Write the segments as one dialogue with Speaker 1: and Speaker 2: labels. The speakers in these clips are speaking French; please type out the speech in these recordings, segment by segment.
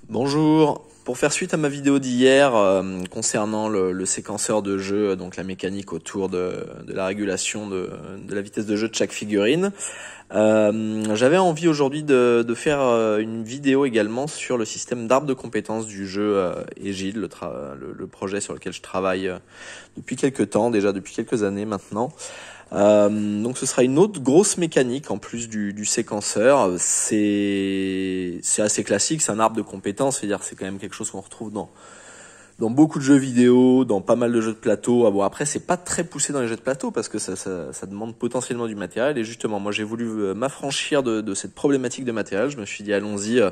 Speaker 1: Bonjour, pour faire suite à ma vidéo d'hier concernant le séquenceur de jeu, donc la mécanique autour de la régulation de la vitesse de jeu de chaque figurine, j'avais envie aujourd'hui de faire une vidéo également sur le système d'arbre de compétences du jeu Egide, le projet sur lequel je travaille depuis quelques temps, déjà depuis quelques années maintenant. Donc ce sera une autre grosse mécanique en plus du séquenceur. C'est assez classique, c'est un arbre de compétences, c'est-à-dire c'est quand même quelque chose qu'on retrouve dans beaucoup de jeux vidéo, dans pas mal de jeux de plateau. Ah bon, après c'est pas très poussé dans les jeux de plateau parce que ça demande potentiellement du matériel, et justement moi j'ai voulu m'affranchir de cette problématique de matériel. Je me suis dit allons-y,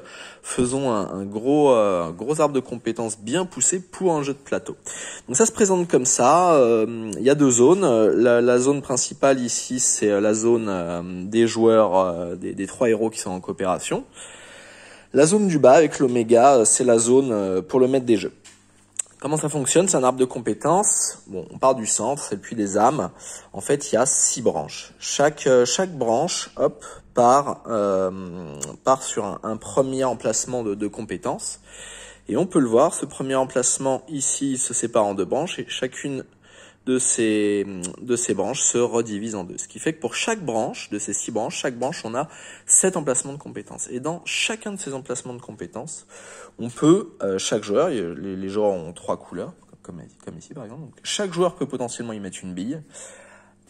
Speaker 1: faisons un gros arbre de compétences bien poussé pour un jeu de plateau. Donc ça se présente comme ça. Il y a deux zones. La zone principale ici, c'est la zone des joueurs, des trois héros qui sont en coopération. La zone du bas avec l'oméga, c'est la zone pour le maître des jeux. Comment ça fonctionne? C'est un arbre de compétences. Bon, on part du centre, c'est le puits des âmes. En fait, il y a 6 branches. Chaque branche, hop, part sur un premier emplacement de compétences. Et on peut le voir, ce premier emplacement ici se sépare en 2 branches, et chacune de ces branches se redivise en 2. Ce qui fait que pour chaque branche, de ces 6 branches, chaque branche, on a 7 emplacements de compétences. Et dans chacun de ces emplacements de compétences, on peut, chaque joueur, les joueurs ont 3 couleurs, comme ici par exemple, donc chaque joueur peut potentiellement y mettre une bille,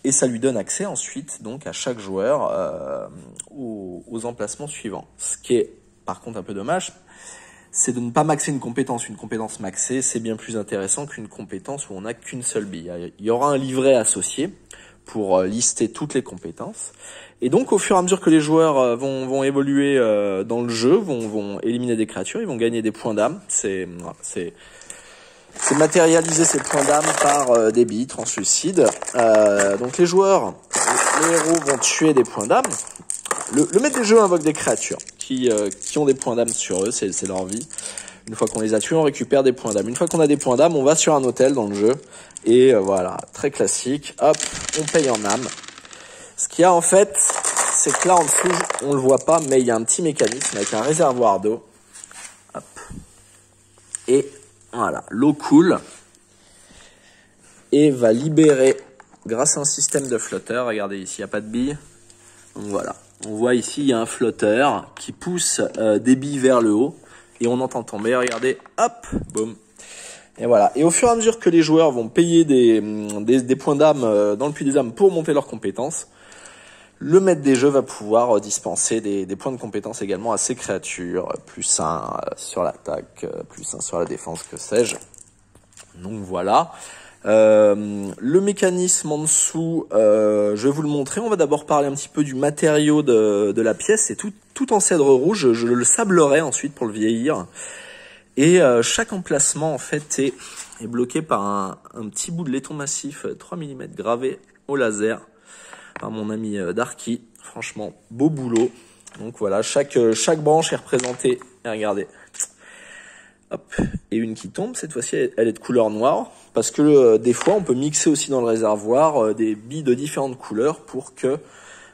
Speaker 1: et ça lui donne accès ensuite donc à chaque joueur aux emplacements suivants. Ce qui est par contre un peu dommage, c'est de ne pas maxer une compétence. Une compétence maxée, c'est bien plus intéressant qu'une compétence où on n'a qu'une seule bille. Il y aura un livret associé pour lister toutes les compétences. Et donc, au fur et à mesure que les joueurs vont évoluer dans le jeu, vont éliminer des créatures, ils vont gagner des points d'âme. C'est matérialiser ces points d'âme par des billes translucides. Donc les joueurs, les héros vont tuer des points d'âme. Le maître des jeux invoque des créatures qui ont des points d'âme sur eux, c'est leur vie. Une fois qu'on les a tués, on récupère des points d'âme. Une fois qu'on a des points d'âme, on va sur un hôtel dans le jeu. Et voilà, très classique. Hop, on paye en âme. Ce qu'il y a en fait, c'est que là en dessous, on le voit pas, mais il y a un petit mécanisme avec un réservoir d'eau. Hop. Et voilà, l'eau coule et va libérer, grâce à un système de flotteurs, regardez ici, il n'y a pas de billes. Donc voilà. On voit ici, il y a un flotteur qui pousse des billes vers le haut, et on entend tomber, regardez, hop, boum. Et voilà. Et au fur et à mesure que les joueurs vont payer des points d'âme dans le puits des âmes pour monter leurs compétences, le maître des jeux va pouvoir dispenser des points de compétences également à ses créatures, plus 1 sur l'attaque, plus 1 sur la défense, que sais-je. Donc voilà. Le mécanisme en dessous, je vais vous le montrer. On va d'abord parler un petit peu du matériau de la pièce. C'est tout en cèdre rouge. Je le sablerai ensuite pour le vieillir. Et chaque emplacement en fait est bloqué par un petit bout de laiton massif 3 mm gravé au laser par mon ami Darky. Franchement, beau boulot. Donc voilà, chaque branche est représentée. Et regardez. Hop, et une qui tombe, cette fois-ci elle est de couleur noire, parce que des fois on peut mixer aussi dans le réservoir des billes de différentes couleurs pour que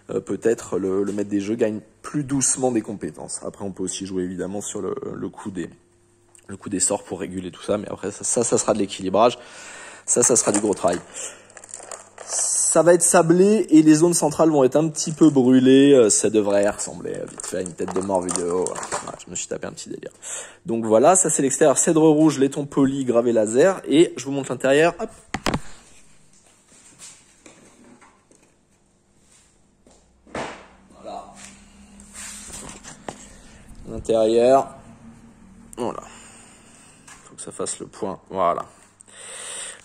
Speaker 1: peut-être le maître des jeux gagne plus doucement des compétences. Après on peut aussi jouer évidemment sur le coup des sorts pour réguler tout ça, mais après ça sera de l'équilibrage, ça sera du gros travail. Ça va être sablé et les zones centrales vont être un petit peu brûlées. Ça devrait ressembler vite fait à une tête de mort vidéo. Voilà, je me suis tapé un petit délire. Donc voilà, ça c'est l'extérieur. Cèdre rouge, laiton poli, gravé laser. Et je vous montre l'intérieur. Hop. Voilà. L'intérieur. Voilà. Faut que ça fasse le point. Voilà.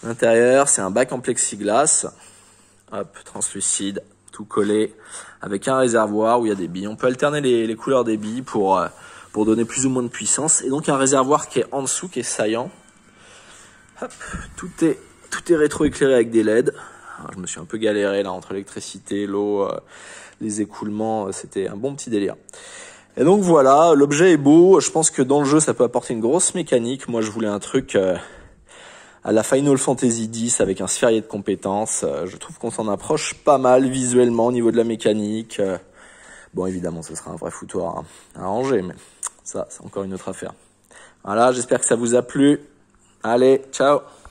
Speaker 1: L'intérieur, c'est un bac en plexiglas. Hop, translucide, tout collé, avec un réservoir où il y a des billes. On peut alterner les couleurs des billes pour donner plus ou moins de puissance. Et donc un réservoir qui est en dessous, qui est saillant. Hop, tout est rétroéclairé avec des LED. Alors, je me suis un peu galéré là entre l'électricité, l'eau, les écoulements. C'était un bon petit délire. Et donc voilà, l'objet est beau. Je pense que dans le jeu, ça peut apporter une grosse mécanique. Moi, je voulais un truc à la Final Fantasy X avec un sphérié de compétences. Je trouve qu'on s'en approche pas mal visuellement au niveau de la mécanique. Bon, évidemment, ce sera un vrai foutoir à ranger, mais ça, c'est encore une autre affaire. Voilà, j'espère que ça vous a plu. Allez, ciao!